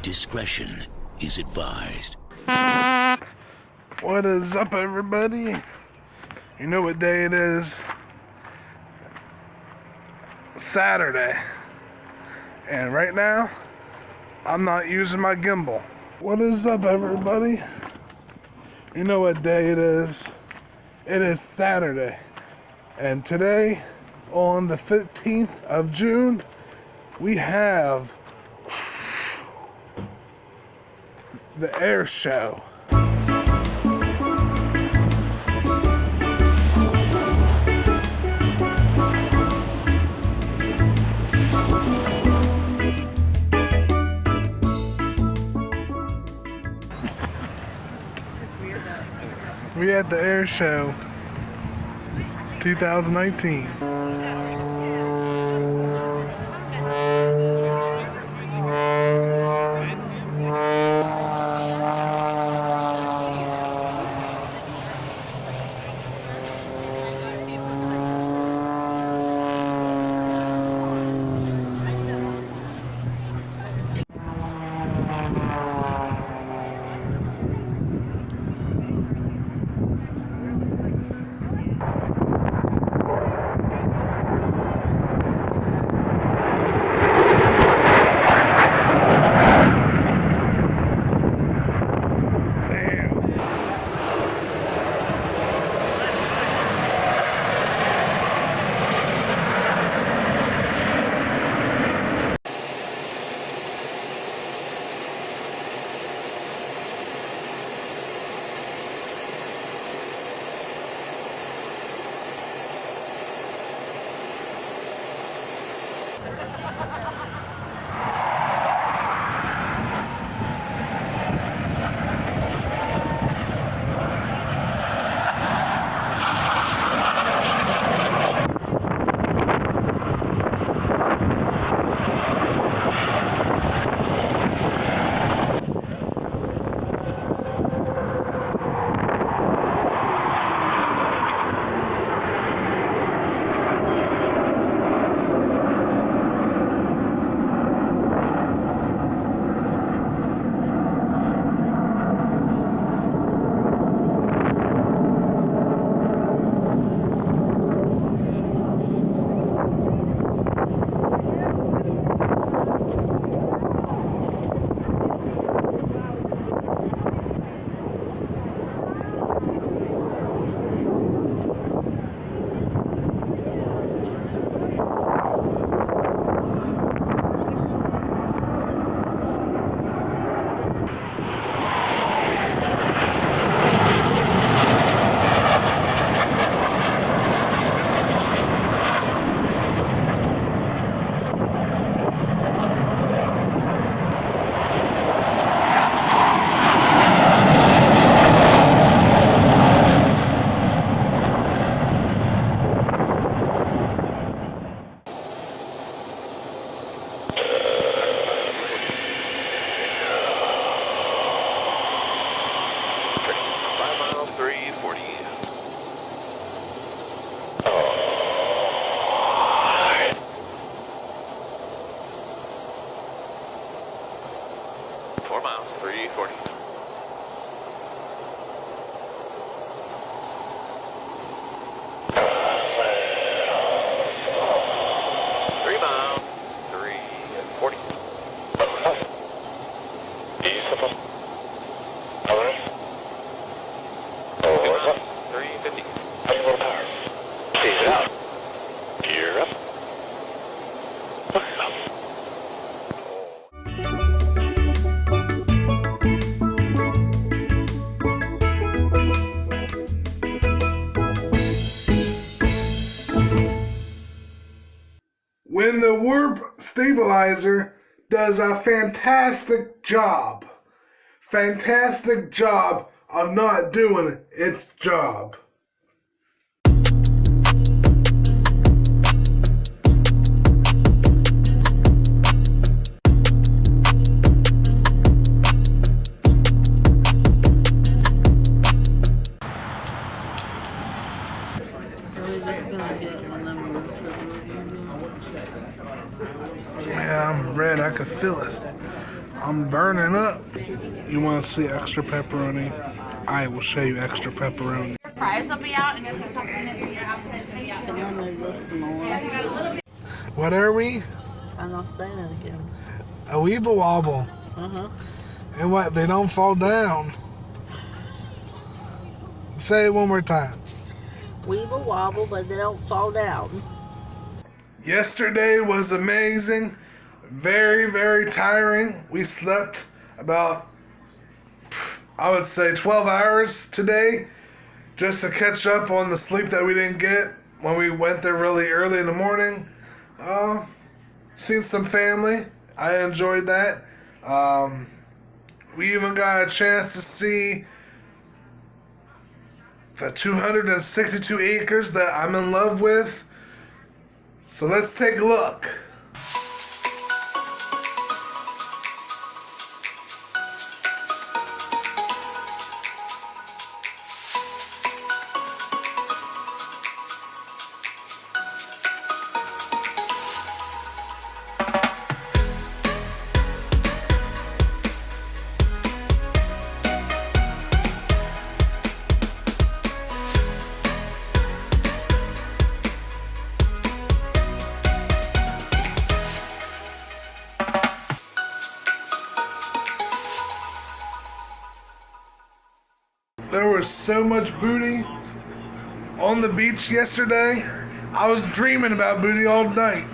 Discretion is advised. What is up, everybody? You know what day it is? Saturday. And right now, I'm not using my gimbal. What is up, everybody? You know what day it is? It is Saturday. And today, on the 15th of June, we have the air show. We had the air show 2019. When the warp stabilizer does a fantastic job of not doing its job. Yeah, I'm red. I can feel it. I'm burning up. You want to see extra pepperoni? I will show you extra pepperoni. Fries will be out in just a couple minutes. Can I move this more? What are we? I'm not saying it again. A weeble wobble. Uh-huh. And what? They don't fall down. Say it one more time. Weeble wobble, but they don't fall down. Yesterday was amazing. Very, very tiring. We slept about, I would say, 12 hours today just to catch up on the sleep that we didn't get when we went there really early in the morning. Seen some family. I enjoyed that. We even got a chance to see the 262 acres that I'm in love with. So let's take a look. There was so much booty on the beach yesterday. I was dreaming about booty all night.